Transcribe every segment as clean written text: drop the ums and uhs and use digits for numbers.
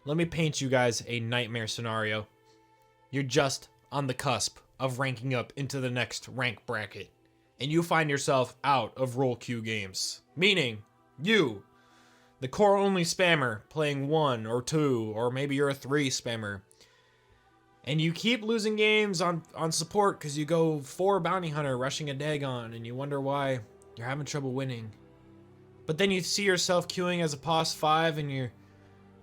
Let me paint you guys a nightmare scenario. You're just on the cusp of ranking up into the next rank bracket, and you find yourself out of role queue games. Meaning, you, the core only spammer, playing 1 or 2, or maybe you're a 3 spammer, and you keep losing games on support because you go 4 bounty hunter rushing a Dagon, and you wonder why you're having trouble winning. But then you see yourself queuing as a POS 5 and you're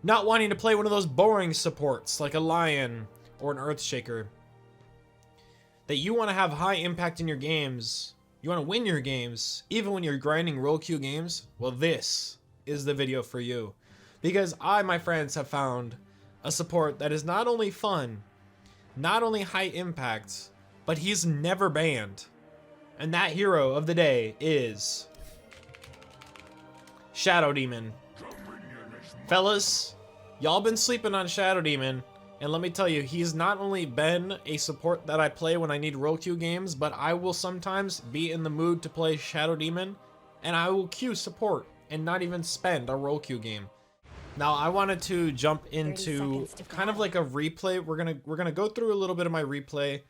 not wanting to play one of those boring supports like a Lion or an Earthshaker. That you want to have high impact in your games. You want to win your games, even when you're grinding role queue games. Well, this is the video for you. Because I, my friends, have found a support that is not only fun, not only high impact, but he's never banned. And that hero of the day is Shadow Demon. Fellas, y'all been sleeping on Shadow Demon, and let me tell you, he's not only been a support that I play when I need role queue games, but I will sometimes be in the mood to play Shadow Demon, and I will queue support and not even spend a role queue game. Now, I wanted to jump into kind of like a replay. We're gonna go through a little bit of my replay.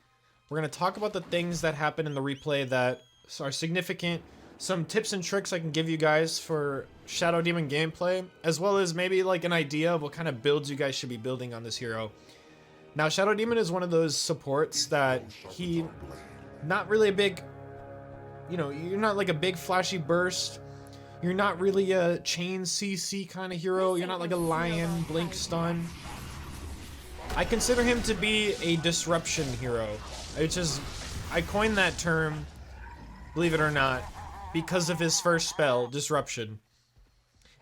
We're gonna talk about the things that happen in the replay that are significant. Some tips and tricks I can give you guys for Shadow Demon gameplay, as well as maybe like an idea of what kind of builds you guys should be building on this hero. Now, Shadow Demon is one of those supports that not really a big, you're not like a big flashy burst. You're not really a chain CC kind of hero. You're not like a Lion, blink stun. I consider him to be a disruption hero. I coined that term, believe it or not, because of his first spell, Disruption.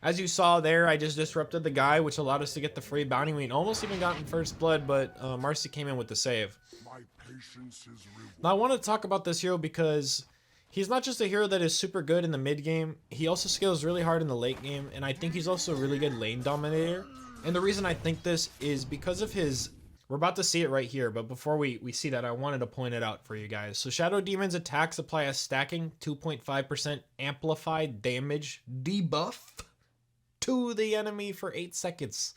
As you saw there, I just disrupted the guy, which allowed us to get the free bounty. We almost even got in first blood, but Marcy came in with the save. Now I want to talk about this hero because he's not just a hero that is super good in the mid game, he also scales really hard in the late game, and I think he's also a really good lane dominator. And the reason I think this is because of his... We're about to see it right here, but before we see that, I wanted to point it out for you guys. So Shadow Demon's attacks apply a stacking 2.5% amplified damage debuff to the enemy for 8 seconds.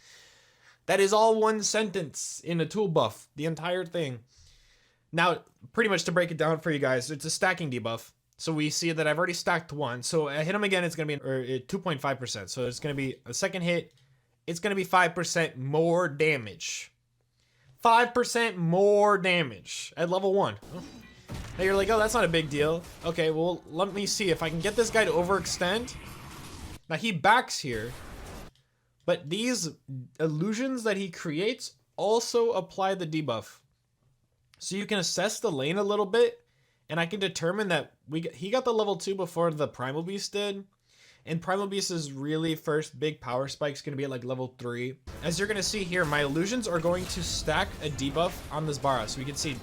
That is all one sentence in a tool buff, the entire thing. Now, pretty much to break it down for you guys, it's a stacking debuff. So we see that I've already stacked 1. So I hit him again, it's going to be 2.5%. So it's going to be a second hit. It's going to be 5% more damage. 5% more damage at level 1. Now you're like, oh, that's not a big deal. Okay, well, let me see if I can get this guy to overextend. Now he backs here, but these illusions that he creates also apply the debuff. So you can assess the lane a little bit, and I can determine that he got the level 2 before the Primal Beast did. And Primal Beast's really first big power spike is going to be at like level 3. As you're going to see here, my illusions are going to stack a debuff on this Bara. So we can see,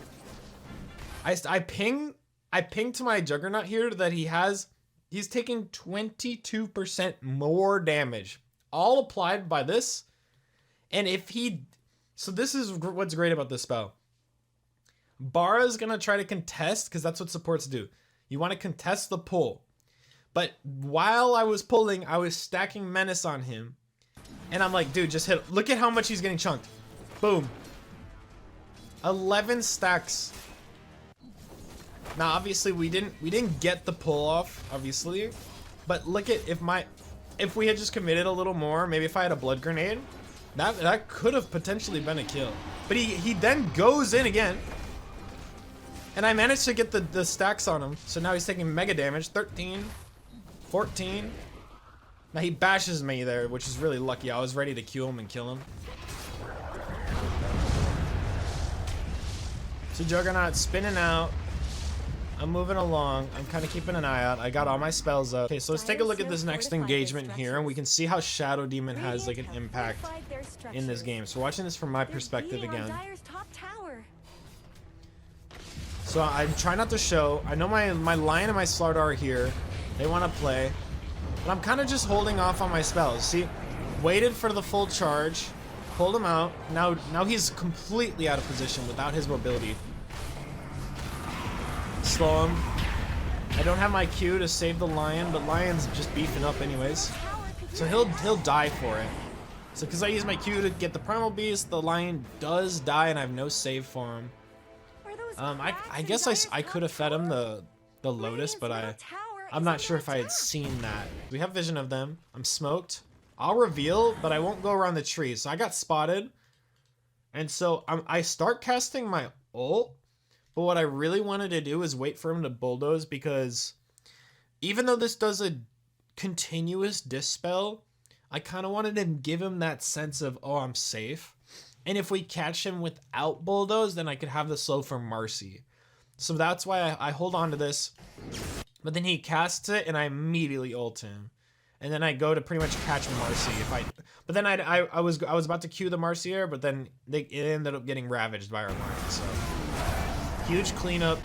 I ping to my Juggernaut here that he's taking 22% more damage, all applied by this. And so this is what's great about this spell. Bara is going to try to contest, because that's what supports do. You want to contest the pull. But while I was pulling, I was stacking Menace on him. And I'm like, dude, just hit. Look at how much he's getting chunked. Boom. 11 stacks. Now, obviously, we didn't get the pull off, obviously. But look at if we had just committed a little more, maybe if I had a blood grenade, that could have potentially been a kill. But he then goes in again. And I managed to get the stacks on him. So now he's taking mega damage. 13. 14. Now he bashes me there, which is really lucky. I was ready to Q him and kill him. So Juggernaut spinning out. I'm moving along. I'm kind of keeping an eye out. I got all my spells up. Okay, so let's take a look at this next engagement here, and we can see how Shadow Demon has like an impact in this game. So watching this from my perspective again. So I'm trying not to show. I know my Lion and my Slardar are here. They want to play. But I'm kind of just holding off on my spells. See? Waited for the full charge. Pulled him out. Now he's completely out of position without his mobility. Slow him. I don't have my Q to save the Lion, but Lion's just beefing up anyways. So he'll die for it. So because I use my Q to get the Primal Beast, the Lion does die and I have no save for him. I guess I could have fed him the Lotus, but I'm not sure if I had seen that. We have vision of them. I'm smoked. I'll reveal, but I won't go around the tree. So I got spotted. And so I start casting my ult, but what I really wanted to do is wait for him to bulldoze, because even though this does a continuous dispel, I kind of wanted to give him that sense of, oh, I'm safe. And if we catch him without bulldoze, then I could have the slow for Marcy. So that's why I hold on to this. But then he casts it and I immediately ult him. And then I go to pretty much catch Marcy but then I was about to Q the Marcier, but then it ended up getting ravaged by our line. So huge cleanup.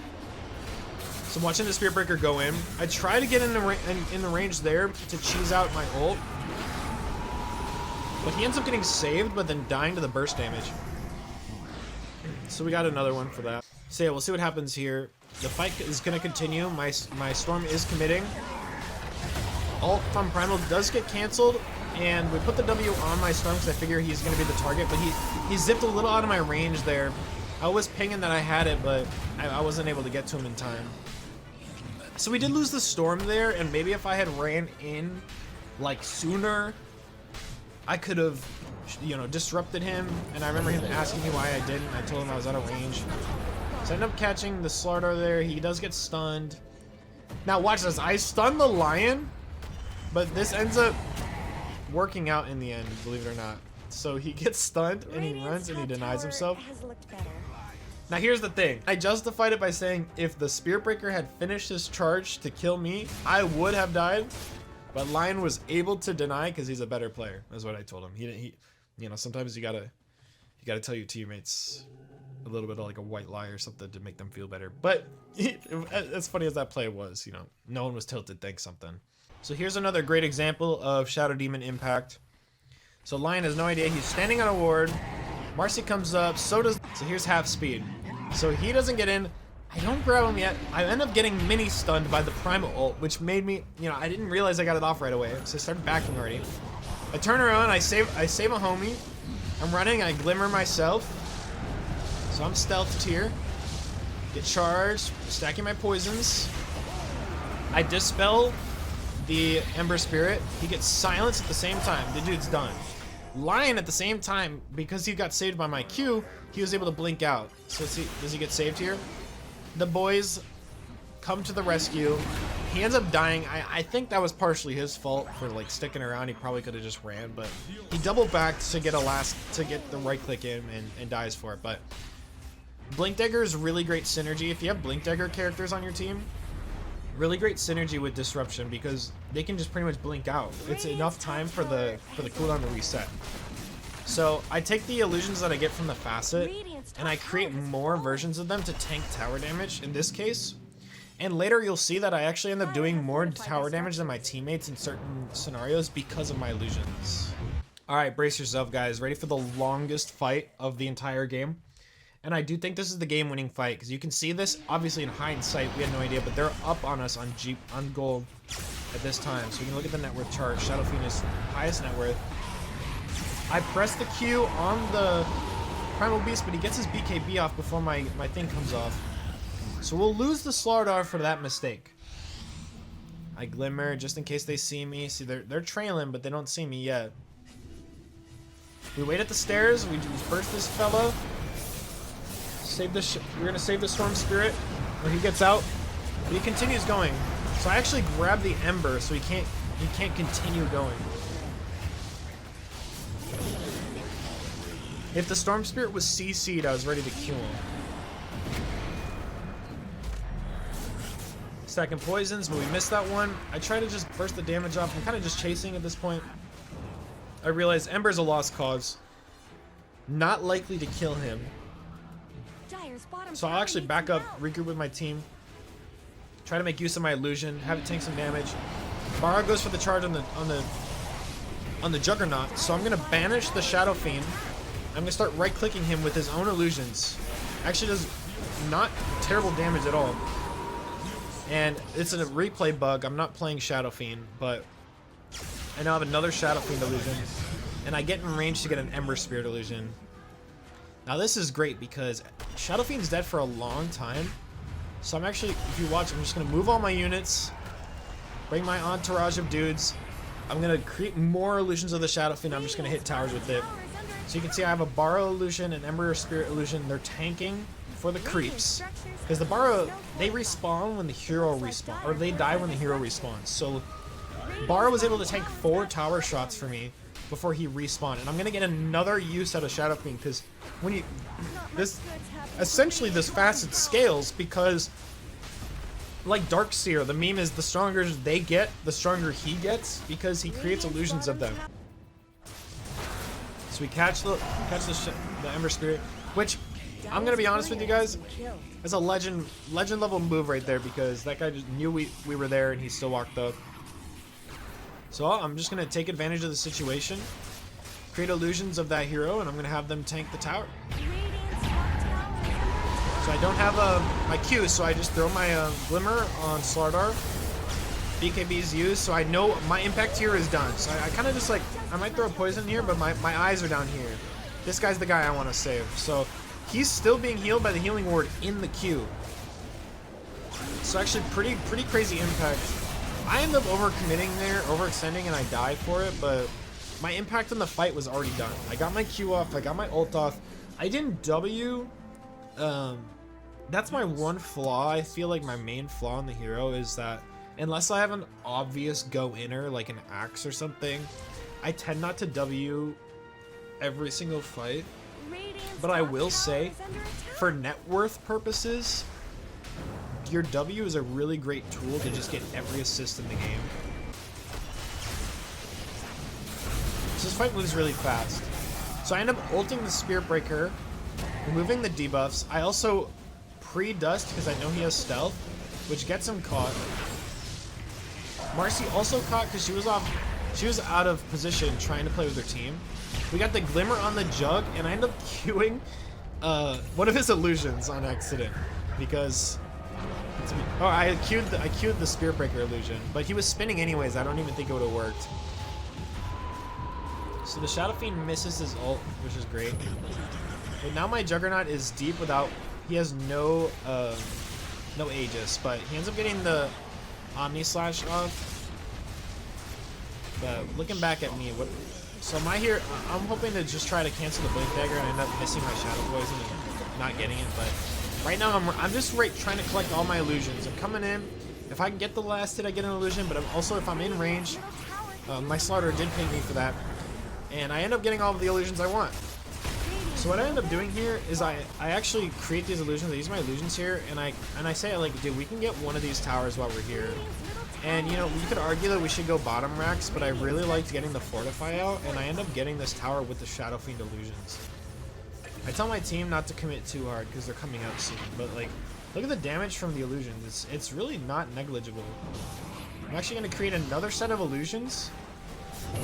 So I'm watching the Spirit Breaker go in. I try to get in the range there to cheese out my ult, but he ends up getting saved, but then dying to the burst damage. So we got another one for that. So yeah, we'll see what happens here. The fight is going to continue. My Storm is committing. Ult from Primal does get canceled, and we put the W on my Storm because I figure he's going to be the target, but he zipped a little out of my range there. I was pinging that I had it, but I wasn't able to get to him in time. So we did lose the Storm there, and maybe if I had ran in like sooner, I could have, you know, disrupted him. And I remember him asking me why I didn't. I told him I was out of range. So I ended up catching the Slardar there. He does get stunned. Now watch this. I stun the Lion, but this ends up working out in the end, believe it or not. So he gets stunned and he runs and he denies himself. Now here's the thing. I justified it by saying if the Spirit Breaker had finished his charge to kill me, I would have died. But Lion was able to deny because he's a better player. That's what I told him. He, you know, sometimes you gotta tell your teammates a little bit of like a white lie or something to make them feel better. But as funny as that play was, you know, no one was tilted. Thanks something. So here's another great example of Shadow Demon impact. So Lion has no idea. He's standing on a ward. Marcy comes up. So here's half speed. So he doesn't get in. I don't grab him yet. I end up getting mini stunned by the Primal ult, which made me, you know, I didn't realize I got it off right away. So I started backing already. I turn around. I save a homie. I'm running. I glimmer myself. So I'm stealthed here. Get charged. Stacking my poisons. I dispel the Ember Spirit. He gets silenced at the same time. The dude's done. Lion at the same time, because he got saved by my Q, he was able to blink out. So does he get saved here? The boys come to the rescue. He ends up dying. I think that was partially his fault for like sticking around. He probably could have just ran, but he double backed to get the right click in and dies for it. But Blink Dagger is really great synergy. If you have Blink Dagger characters on your team, really great synergy with Disruption because they can just pretty much blink out. It's enough time for the cooldown to reset. So I take the illusions that I get from the facet and I create more versions of them to tank tower damage in this case. And later you'll see that I actually end up doing more tower damage than my teammates in certain scenarios because of my illusions. Alright, brace yourself guys. Ready for the longest fight of the entire game. And I do think this is the game-winning fight because you can see this obviously in hindsight. We had no idea, but they're up on us on gold at this time. So we can look at the net worth chart. Shadow Fiend is highest net worth. I press the Q on the Primal Beast, but he gets his BKB off before my thing comes off. So we'll lose the Slardar for that mistake. I glimmer just in case they see me. See, they're trailing, but they don't see me yet. We wait at the stairs. We just burst this fella. We're gonna save the Storm Spirit, where he gets out, but he continues going. So I actually grab the Ember, so he can't continue going. If the Storm Spirit was CC'd, I was ready to kill him. Stacking poisons, but we missed that one. I try to just burst the damage off. I'm kind of just chasing at this point. I realize Ember's a lost cause. Not likely to kill him. So I'll actually back up, regroup with my team. Try to make use of my illusion, have it tank some damage. Bara goes for the charge on the Juggernaut, so I'm gonna banish the Shadow Fiend. I'm gonna start right-clicking him with his own illusions. Actually does not terrible damage at all. And it's a replay bug. I'm not playing Shadow Fiend, but I now have another Shadow Fiend illusion. and I get in range to get an Ember Spirit illusion. Now this is great because Shadow Fiend's dead for a long time. So I'm actually, if you watch, I'm just going to move all my units, bring my entourage of dudes. I'm going to create more illusions of the Shadow Fiend. I'm just going to hit towers with it. So you can see I have a Borrow illusion, an Ember Spirit illusion. They're tanking for the creeps. Because the Borrow, they respawn when the hero respawns, or they die when the hero respawns. So Borrow was able to tank 4 tower shots for me before he respawned. And I'm going to get another use out of Shadow Fiend because when you, essentially this facet scales because like Darkseer, the meme is the stronger they get, the stronger he gets because he creates illusions of them. So we catch the Ember Spirit, which I'm gonna be honest with you guys, it's a legend level move right there because that guy just knew we were there and he still walked up. So I'm just gonna take advantage of the situation, create illusions of that hero, and I'm gonna have them tank the tower. So I don't have my Q, so I just throw my Glimmer on Slardar. BKB's used, so I know my impact here is done. So I kind of just like, I might throw a poison here, but my eyes are down here. This guy's the guy I want to save. So he's still being healed by the healing ward in the Q. So actually pretty crazy impact. I end up overcommitting there, overextending, and I die for it, but my impact in the fight was already done. I got my Q off, I got my ult off. I didn't W. That's my one flaw. I feel like my main flaw in the hero is that unless I have an obvious go-inner, like an axe or something, I tend not to W every single fight. But I will say, for net worth purposes, your W is a really great tool to just get every assist in the game. So this fight moves really fast. So I end up ulting the Spirit Breaker, removing the debuffs. I also pre-dust because I know he has stealth, which gets him caught. Marcy also caught because she was out of position trying to play with her team. We got the Glimmer on the Jug, and I end up queuing one of his illusions on accident because I queued the Spirit Breaker illusion, but he was spinning anyways. I don't even think it would have worked. So the Shadow Fiend misses his ult, which is great. But now my Juggernaut is deep without. He has no Aegis, but he ends up getting the Omni Slash off. But looking back at me, so my here, I'm hoping to just try to cancel the Blink Dagger and end up missing my Shadow Poison and not getting it. But right now I'm just trying to collect all my illusions. I'm coming in. If I can get the last hit, I get an illusion. But if I'm in range, my Slaughter did ping me for that, and I end up getting all of the illusions I want. So what I end up doing here is I actually create these illusions. I use my illusions here, and I say like, dude, we can get one of these towers while we're here. And you know, you could argue that we should go bottom racks, but I really liked getting the Fortify out, and I end up getting this tower with the Shadow Fiend illusions. I tell my team not to commit too hard because they're coming out soon, but like, look at the damage from the illusions. It's really not negligible. I'm actually going to create another set of illusions,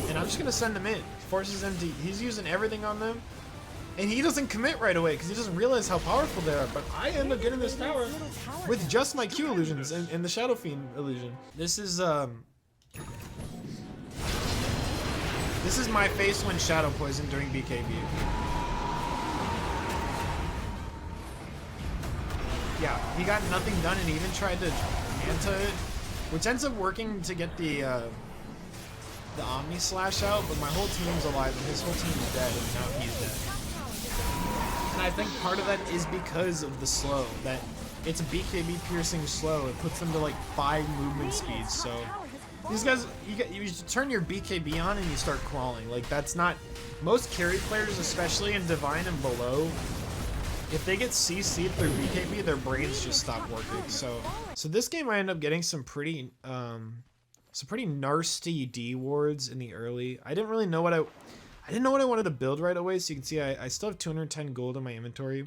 and I'm just going to send them in. Forces them to, he's using everything on them. And he doesn't commit right away because he doesn't realize how powerful they are. But I end up getting this tower with just my Q illusions and the Shadow Fiend illusion. This is my face when Shadow Poison during BKB. Yeah, he got nothing done and he even tried to Manta it, which ends up working to get the Omni Slash out. But my whole team's alive and his whole team is dead, and now he's dead. And I think part of that is because of the slow, that it's a BKB piercing slow. It puts them to like 5 movement speeds. So these guys, you turn your BKB on and you start crawling. Like that's not, most carry players, especially in Divine and below, if they get CC'd through BKB, their brains just stop working. So this game I end up getting some pretty nasty D wards in the early. I didn't know what I wanted to build right away, so you can see I still have 210 gold in my inventory.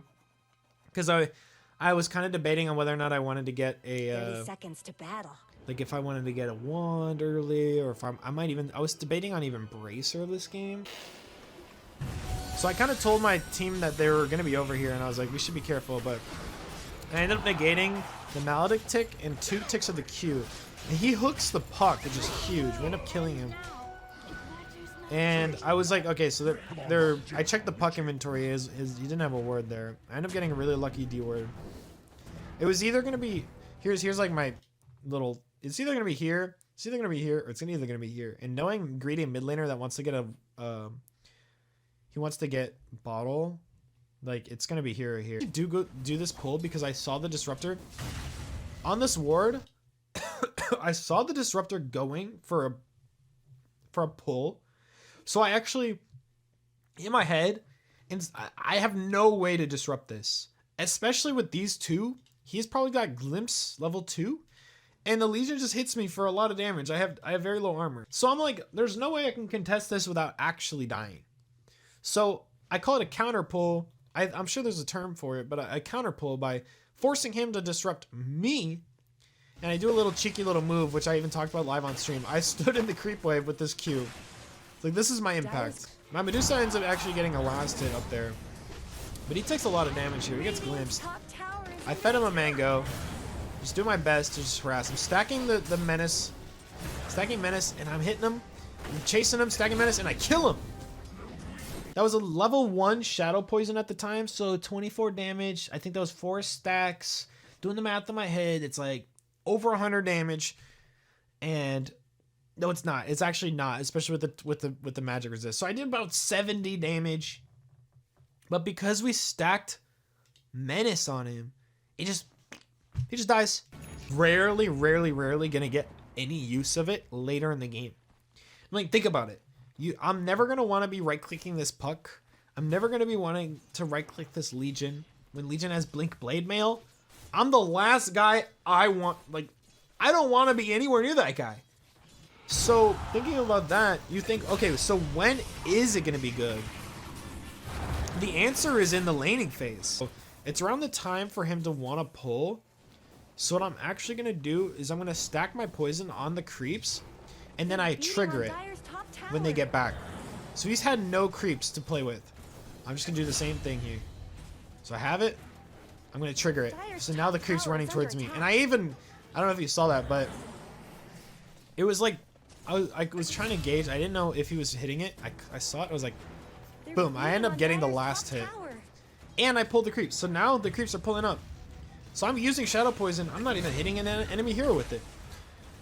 Because I was kind of debating on whether or not I wanted to get a 30 seconds to battle. Like if I wanted to get a wand early, or if I was debating on even Bracer this game. So I kind of told my team that they were going to be over here, and I was like, we should be careful, but I ended up negating the Maledict tick and 2 ticks of the Q. And he hooks the puck, which is huge. We end up killing him. And I was like, okay, so they're I checked the puck inventory. He didn't have a word there. I ended up getting a really lucky D word. It was either gonna be here's like my little. It's either gonna be here. It's either gonna be here, or it's either gonna be here. And knowing greedy mid laner that wants to get he wants to get bottle, like it's gonna be here or here. Do this pull because I saw the disruptor on this ward. I saw the disruptor going for a pull. So I actually, in my head, and I have no way to disrupt this, especially with these two. He's probably got glimpse level 2, and the Legion just hits me for a lot of damage. I have very low armor, so I'm like, there's no way I can contest this without actually dying. So I call it a counter pull. I'm sure there's a term for it, but a counter pull by forcing him to disrupt me. And I do a little cheeky little move, which I even talked about live on stream. I stood in the creep wave with this Q. Like, this is my impact. My Medusa ends up actually getting a last hit up there. But he takes a lot of damage here. He gets glimpsed. I fed him a mango. Just do my best to just harass him. Stacking the menace. Stacking menace, and I'm hitting him. I'm chasing him, stacking menace, and I kill him. That was a level 1 shadow poison at the time, so 24 damage. I think that was 4 stacks. Doing the math in my head, it's like over 100 damage. And no, it's not. It's actually not, especially with the magic resist. So I did about 70 damage. But because we stacked menace on him, he just dies. Rarely gonna get any use of it later in the game. Like, think about it. I'm never gonna want to be right-clicking this puck. I'm never gonna be wanting to right-click this Legion when Legion has Blink Blade Mail. I'm the last guy I want. Like, I don't want to be anywhere near that guy. So thinking about that, you think, okay, so when is it gonna be good? The answer is in the laning phase. So it's around the time for him to want to pull. So what I'm actually gonna do is I'm gonna stack my poison on the creeps, and then I trigger it when they get back. So he's had no creeps to play with. I'm just gonna do the same thing here. So I have it. I'm gonna trigger it. So now the creep's running towards me. And I don't know if you saw that, but it was like, I was trying to gauge. I didn't know if he was hitting it. I saw it. I was like, boom. I end up getting the last hit. And I pulled the creeps. So now the creeps are pulling up. So I'm using Shadow Poison. I'm not even hitting an enemy hero with it.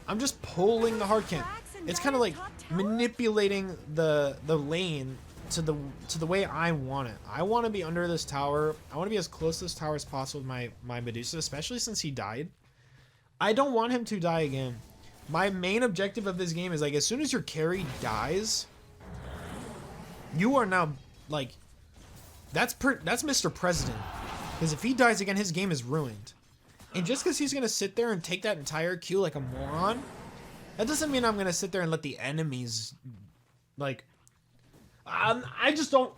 I'm just pulling the hard camp. It's kind of like manipulating the lane to the way I want it. I want to be under this tower. I want to be as close to this tower as possible with my Medusa, especially since he died. I don't want him to die again. My main objective of this game is, like, as soon as your carry dies, you are now, like, that's Mr. President. Because if he dies again, his game is ruined. And just because he's going to sit there and take that entire queue like a moron, that doesn't mean I'm going to sit there and let the enemies, like, I just don't,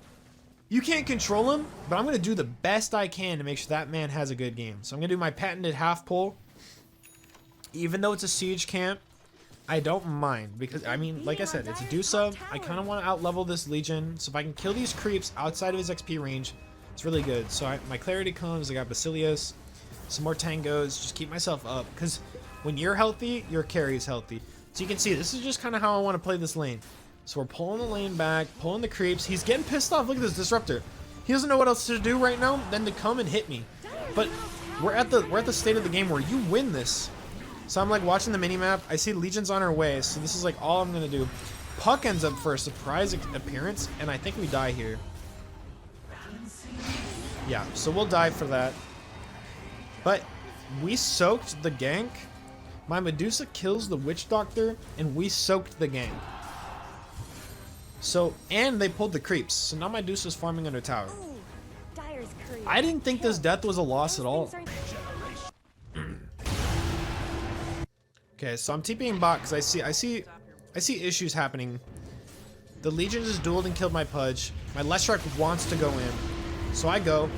you can't control him, but I'm going to do the best I can to make sure that man has a good game. So I'm going to do my patented half pull. Even though it's a siege camp, I don't mind, because, I mean, like I said, it's a do-sub. I kind of want to out-level this Legion, so if I can kill these creeps outside of his XP range, it's really good. So my clarity comes, I got Basilius, some more tangos, just keep myself up, because when you're healthy, your carry is healthy. So you can see, this is just kind of how I want to play this lane. So we're pulling the lane back, pulling the creeps. He's getting pissed off. Look at this disruptor. He doesn't know what else to do right now than to come and hit me. But we're at the state of the game where you win this. So I'm like watching the minimap. I see Legion's on her way, so this is like all I'm gonna do. Puck ends up for a surprise appearance, and I think we die here. Yeah, so we'll die for that. But we soaked the gank. My Medusa kills the Witch Doctor, and we soaked the gank. So, and they pulled the creeps. So now my Medusa's farming under tower. I didn't think this death was a loss at all. Okay, so I'm TPing bot because I see issues happening. The Legion just dueled and killed my Pudge. My Leshrac wants to go in, so I go.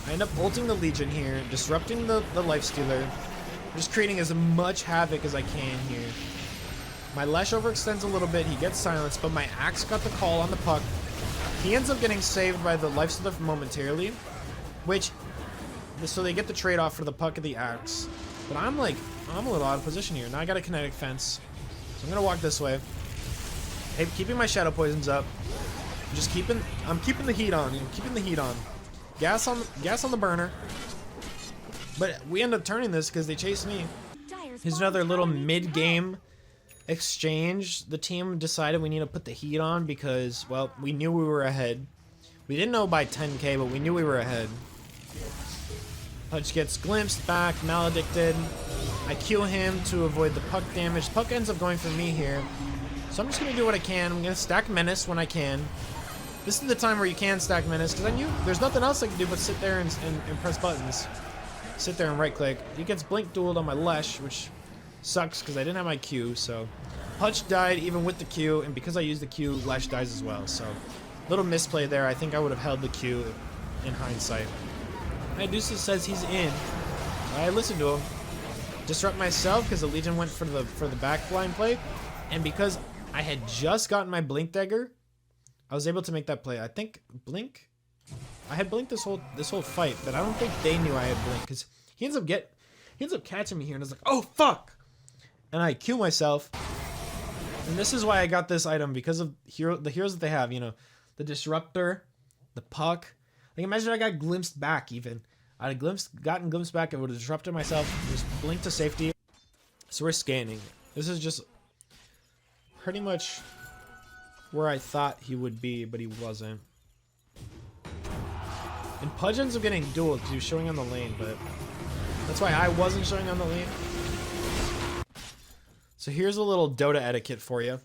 I end up ulting the Legion here, disrupting the Lifestealer, just creating as much havoc as I can here. My Lesh overextends a little bit, he gets silenced, but my Axe got the call on the puck. He ends up getting saved by the Lifestealer momentarily, so they get the trade-off for the puck of the Axe. But I'm a little out of position here. Now I got a kinetic fence, so I'm gonna walk this way. Hey, keeping my shadow poisons up. I'm keeping the heat on. I'm keeping the heat on. Gas on the burner. But we end up turning this because they chased me. Here's another little mid-game exchange. The team decided we need to put the heat on because, well, we knew we were ahead. We didn't know by 10k, but we knew we were ahead. Pudge gets glimpsed back, maledicted. I Q him to avoid the puck damage. Puck ends up going for me here. So I'm just going to do what I can. I'm going to stack Menace when I can. This is the time where you can stack Menace, because I knew there's nothing else I can do but sit there and press buttons. Sit there and right click. He gets blink dueled on my Lesh, which sucks because I didn't have my Q, so Pudge died even with the Q, and because I used the Q, Lesh dies as well, so little misplay there. I think I would have held the Q in hindsight. Medusa says he's in. I listened to him. Disrupt myself because the Legion went for the back blind play, and because I had just gotten my blink dagger, I was able to make that play. I think blink. I had blinked this whole fight, but I don't think they knew I had blink because he ends up catching me here, and I was like, oh fuck, and I Q myself, and this is why I got this item because of the heroes that they have. You know, the disruptor, the puck. Like imagine I got glimpsed back even. I'd have gotten glimpsed back. I would have disrupted myself. Just blink to safety. So we're scanning. This is just pretty much where I thought he would be, but he wasn't. And Pudge ends up getting dueled because he was showing on the lane, but that's why I wasn't showing on the lane. So here's a little Dota etiquette for you.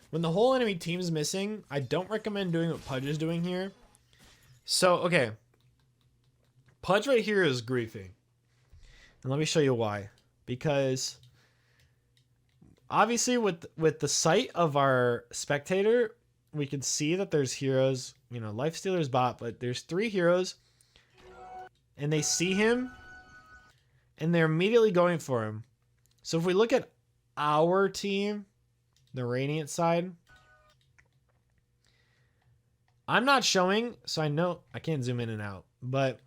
When the whole enemy team's missing, I don't recommend doing what Pudge is doing here. So, okay. Pudge right here is griefing. And let me show you why. Because obviously with the sight of our spectator, we can see that there's heroes, you know, Lifestealer's bot, but there's 3 heroes and they see him and they're immediately going for him. So if we look at our team, the Radiant side, I'm not showing, so I know I can't zoom in and out, but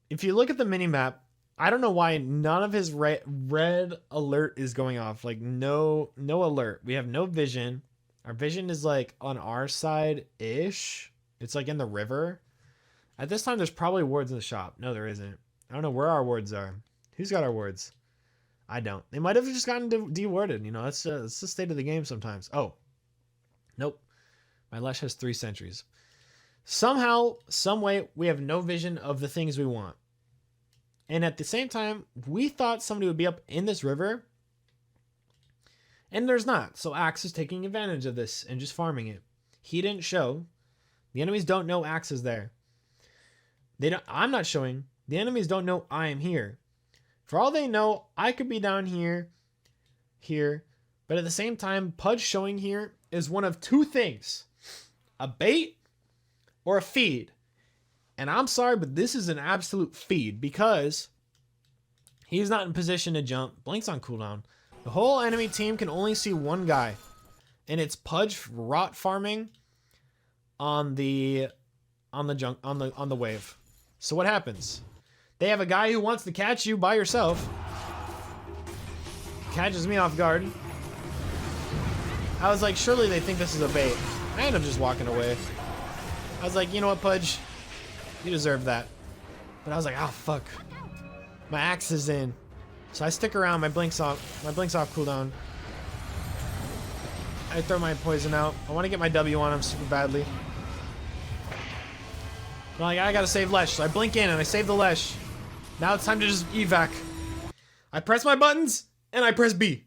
if you look at the mini map, I don't know why none of his red alert is going off. Like no alert. We have no vision. Our vision is like on our side-ish. It's like in the river. At this time, there's probably wards in the shop. No, there isn't. I don't know where our wards are. Who's got our wards? I don't. They might have just gotten de-warded. You know, that's the state of the game sometimes. Oh. Nope. My Lesh has 3 sentries. Somehow, some way, we have no vision of the things we want. And at the same time, we thought somebody would be up in this river. And there's not. So Axe is taking advantage of this and just farming it. He didn't show. The enemies don't know Axe is there. I'm not showing. The enemies don't know I am here. For all they know, I could be down here. But at the same time, Pudge showing here is one of 2 things. A bait or a feed. And I'm sorry, but this is an absolute feed because he's not in position to jump. Blink's on cooldown. The whole enemy team can only see one guy, and it's Pudge rot farming on the wave. So what happens? They have a guy who wants to catch you by yourself. Catches me off guard. I was like, surely they think this is a bait. I end up just walking away. I was like, you know what, Pudge? You deserve that. But I was like, oh fuck. My Axe is in. So I stick around, my blink's off cooldown. I throw my poison out. I want to get my W on him super badly. But like, I gotta save Lesh. So I blink in and I save the Lesh. Now it's time to just evac. I press my buttons and I press B.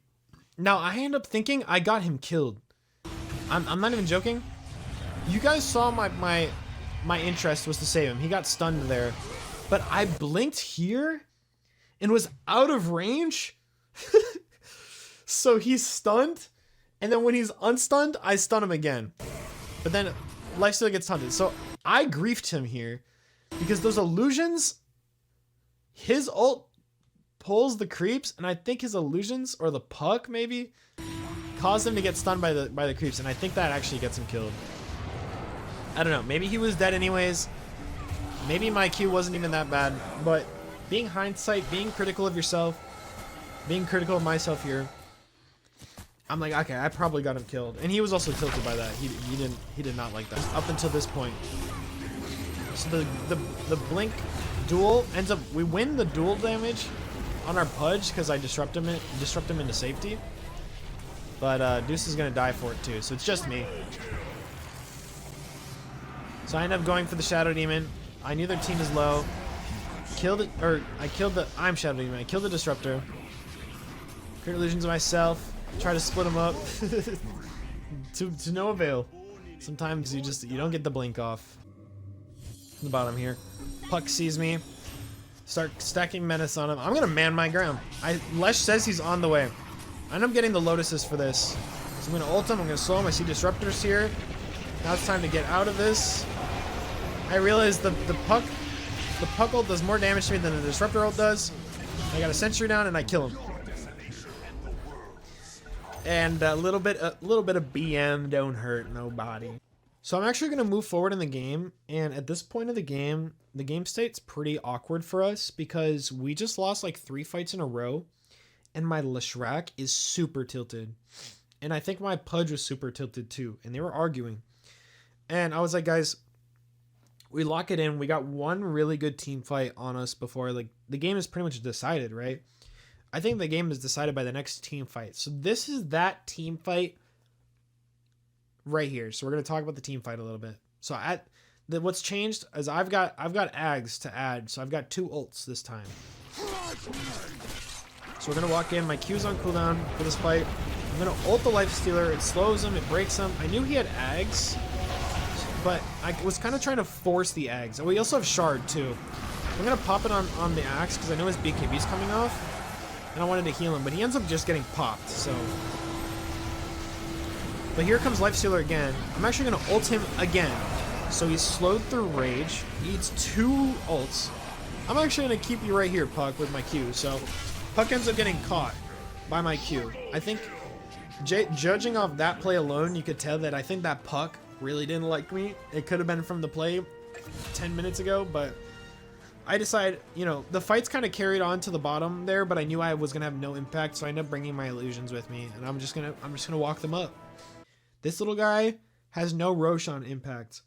Now I end up thinking I got him killed. I'm not even joking. You guys saw my interest was to save him. He got stunned there. But I blinked here and was out of range. So he's stunned. And then when he's unstunned, I stun him again. But then life still gets taunted. So I griefed him here because those illusions, his ult pulls the creeps, and I think his illusions or the puck maybe cause him to get stunned by the creeps, and I think that actually gets him killed. I don't know. Maybe he was dead anyways. Maybe my Q wasn't even that bad. But being hindsight, being critical of yourself, being critical of myself here, I'm like, okay, I probably got him killed. And he was also tilted by that. He did not like that up until this point. So the blink duel ends up, we win the duel damage on our Pudge because I disrupt him into safety. But Deuce is gonna die for it too, so it's just me. So I end up going for the Shadow Demon. I knew their team is low. I'm Shadow Demon. I killed the Disruptor. Create illusions of myself. Try to split them up. to no avail. Sometimes you don't get the blink off. On the bottom here. Puck sees me. Start stacking menace on him. I'm gonna man my ground. Lesh says he's on the way. I end up getting the Lotuses for this. So I'm gonna ult him. I'm gonna slow him. I see Disruptors here. Now it's time to get out of this. I realize the puck ult does more damage to me than the Disruptor ult does. I got a sentry down and I kill him. And a little bit of BM don't hurt nobody. So I'm actually gonna move forward in the game, and at this point of the game state's pretty awkward for us because we just lost like 3 fights in a row, and my Leshrac is super tilted, and I think my Pudge was super tilted too, and they were arguing, and I was like, guys, we lock it in. We got one really good team fight on us before like the game is pretty much decided, right? I think the game is decided by the next team fight. So this is that team fight right here. So we're going to talk about the team fight a little bit. So what's changed is I've got Ags to add. So I've got 2 ults this time. So we're going to walk in. My Q's on cooldown for this fight. I'm going to ult the Lifestealer. It slows him. It breaks him. I knew he had Ags, but I was kind of trying to force the Ags. And we also have Shard too. I'm going to pop it on the Axe because I know his BKB's coming off. And I wanted to heal him, but he ends up just getting popped, so. But here comes Lifestealer again. I'm actually going to ult him again. So he's slowed through Rage. He eats 2 ults. I'm actually going to keep you right here, Puck, with my Q. So Puck ends up getting caught by my Q. I think, judging off that play alone, you could tell that I think that Puck really didn't like me. It could have been from the play 10 minutes ago, but I decided, you know, the fight's kind of carried on to the bottom there, but I knew I was gonna have no impact, so I ended up bringing my illusions with me, and I'm just gonna walk them up. This little guy has no Roshan impact.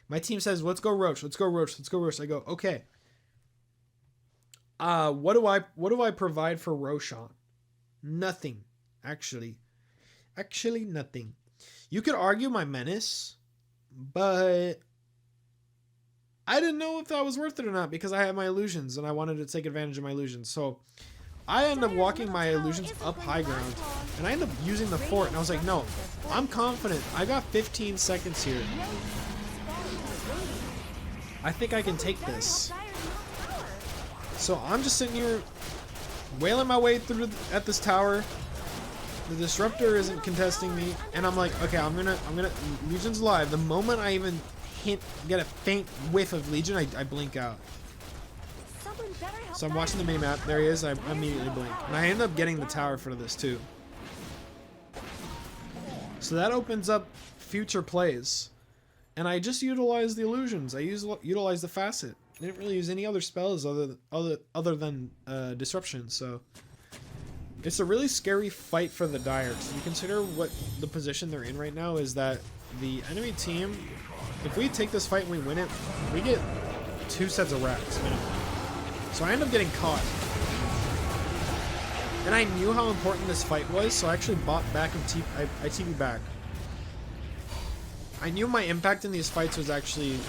My team says, "Let's go Rosh, let's go Rosh, let's go Rosh." I go, okay. What do I provide for Roshan? Nothing, actually nothing. You could argue my menace, but I didn't know if that was worth it or not because I had my illusions and I wanted to take advantage of my illusions. So I ended up walking my illusions up high ground and I ended up using the fort, and I was like, no, I'm confident. I got 15 seconds here. I think I can take this. So I'm just sitting here wailing my way through at this tower. The Disruptor isn't contesting me, and I'm like, okay, I'm gonna Legion's alive. The moment I even get a faint whiff of Legion, I blink out. So I'm watching the minimap. There he is. I immediately blink. And I end up getting the tower for this too. So that opens up future plays. And I just utilized the illusions. I utilized the facet. I didn't really use any other spells other than disruption. So it's a really scary fight for the Dire. So you consider what the position they're in right now is that the enemy team, if we take this fight and we win it, we get 2 sets of racks minimum. So I end up getting caught. And I knew how important this fight was, so I actually bought back and I TP'd back. I knew my impact in these fights was actually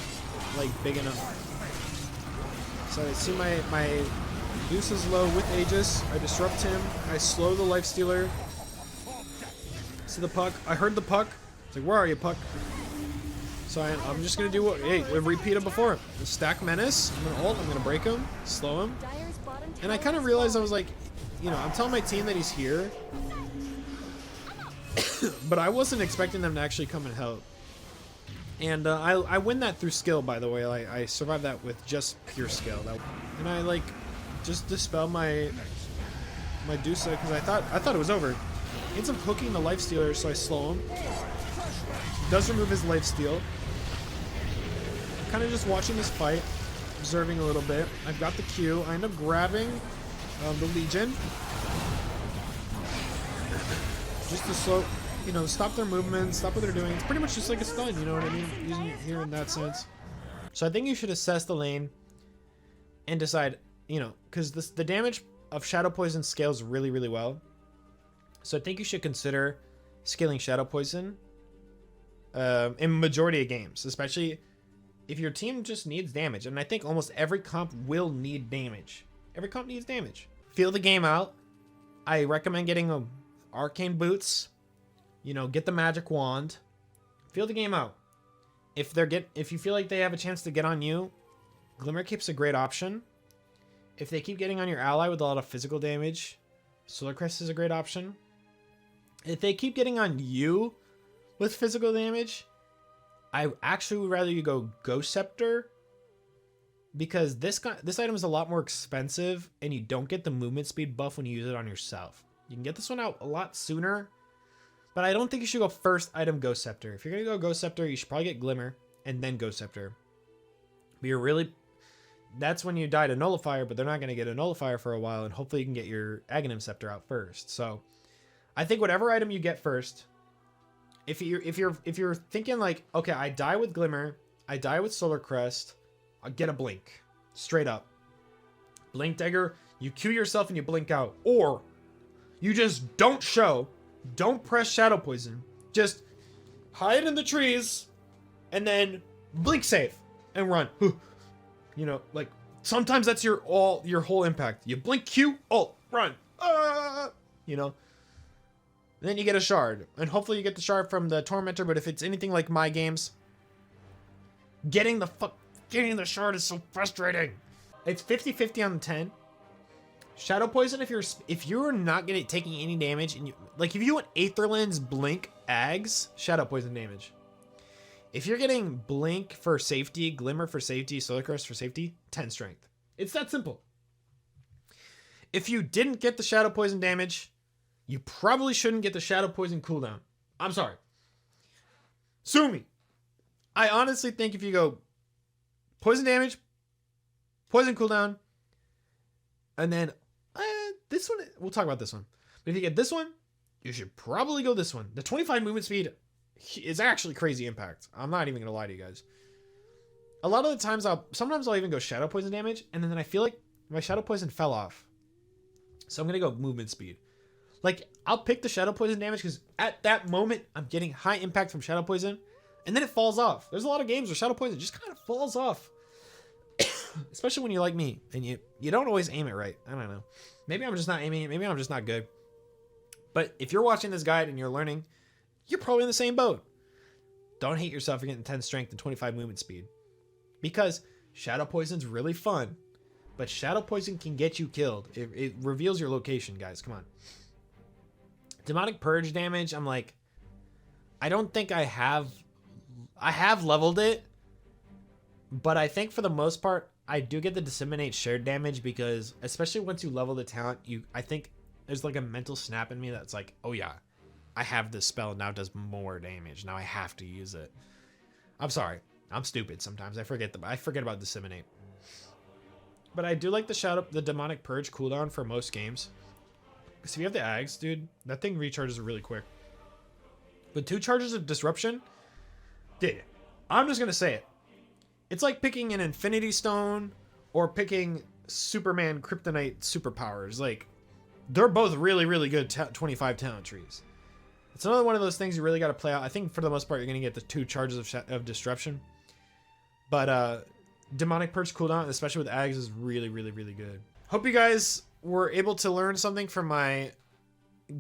like big enough. So I see my Deuce is low with Aegis. I disrupt him. I slow the Lifestealer. See the Puck. I heard the Puck. It's like, where are you, Puck? So I'm just gonna do what we've repeated before. Stack Menace. I'm gonna ult. I'm gonna break him, slow him. And I kind of realized I was like, you know, I'm telling my team that he's here, but I wasn't expecting them to actually come and help. And I win that through skill, by the way. I survived that with just pure skill. And I like just dispel my Medusa because I thought it was over. He ends up hooking the Lifestealer, so I slow him. Does remove his lifesteal. I'm kind of just watching this fight, observing a little bit. I've got the Q. I end up grabbing the Legion. just to slow, you know, stop their movement, stop what they're doing. It's pretty much just like a stun, you know what I mean? Using it here in that sense. So I think you should assess the lane and decide, you know, because the damage of Shadow Poison scales really, really well. So I think you should consider scaling Shadow Poison in majority of games, especially if your team just needs damage. And I think almost every comp will need damage. Every comp needs damage. Feel the game out. I recommend getting arcane boots. You know, get the magic wand. Feel the game out. If you feel like they have a chance to get on you, Glimmer Cape's a great option. If they keep getting on your ally with a lot of physical damage, Solar Crest is a great option. If they keep getting on you with physical damage, I actually would rather you go Ghost Scepter, because this item is a lot more expensive and you don't get the movement speed buff when you use it on yourself. You can get this one out a lot sooner, but I don't think you should go first item Ghost Scepter. If you're going to go Ghost Scepter, you should probably get Glimmer and then Ghost Scepter. But that's when you die to Nullifier, but they're not going to get a Nullifier for a while, and hopefully you can get your Aghanim Scepter out first. So I think whatever item you get first, if you're thinking like, okay, I die with Glimmer, I die with Solar Crest, I'll get a Blink. Straight up. Blink Dagger, you Q yourself and you blink out. Or you just don't show, don't press Shadow Poison, just hide in the trees and then blink safe and run. You know, like sometimes that's your whole impact. You blink Q, ult, run. You know. Then you get a shard, and hopefully you get the shard from the Tormentor. But if it's anything like my games, getting the shard is so frustrating. It's 50-50 on the 10. Shadow Poison, if you're not taking any damage, and if you want Aetherland's Blink Ags, Shadow Poison damage. If you're getting Blink for safety, Glimmer for safety, Solar Crest for safety, 10 strength. It's that simple. If you didn't get the Shadow Poison damage, you probably shouldn't get the Shadow Poison cooldown. I'm sorry. Sue me. I honestly think if you go Poison damage, Poison cooldown, and then this one, we'll talk about this one. But if you get this one, you should probably go this one. The 25 movement speed is actually crazy impact. I'm not even gonna lie to you guys. A lot of the times sometimes I'll even go Shadow Poison damage, and then I feel like my Shadow Poison fell off. So I'm gonna go movement speed. Like, I'll pick the Shadow Poison damage because at that moment I'm getting high impact from Shadow Poison, and then it falls off. There's a lot of games where Shadow Poison just kind of falls off. Especially when you're like me and you don't always aim it right. I don't know. Maybe I'm just not aiming it. Maybe I'm just not good. But if you're watching this guide and you're learning, you're probably in the same boat. Don't hate yourself for getting 10 strength and 25 movement speed. Because Shadow Poison's really fun. But Shadow Poison can get you killed. It reveals your location, guys. Come on. Demonic Purge damage, I'm like, I don't think I have leveled it. But I think for the most part, I do get the Disseminate shared damage because, especially once you level the talent, I think there's like a mental snap in me that's like, oh yeah, I have this spell, now it does more damage. Now I have to use it. I'm sorry. I'm stupid sometimes. I forget about Disseminate. But I do like the Demonic Purge cooldown for most games. Because if you have the Ags, dude, that thing recharges really quick. But 2 charges of Disruption, dude, I'm just going to say it. It's like picking an Infinity Stone or picking Superman Kryptonite superpowers. Like, they're both really, really good 25 talent trees. It's another one of those things you really got to play out. I think for the most part, you're going to get the 2 charges of Disruption. But Demonic Purge cooldown, especially with Ags, is really, really, really good. Hope you guys were able to learn something from my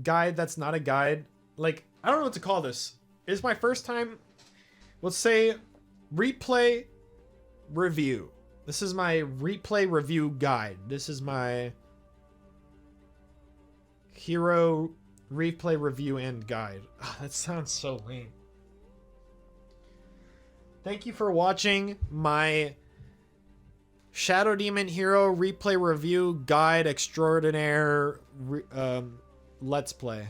guide that's not a guide. Like, I don't know what to call this. It's my first time, let's say, replay review. This is my replay review guide. This is my hero replay review and guide. Oh, that sounds so lame. Thank you for watching my Shadow Demon Hero replay review guide extraordinaire let's play.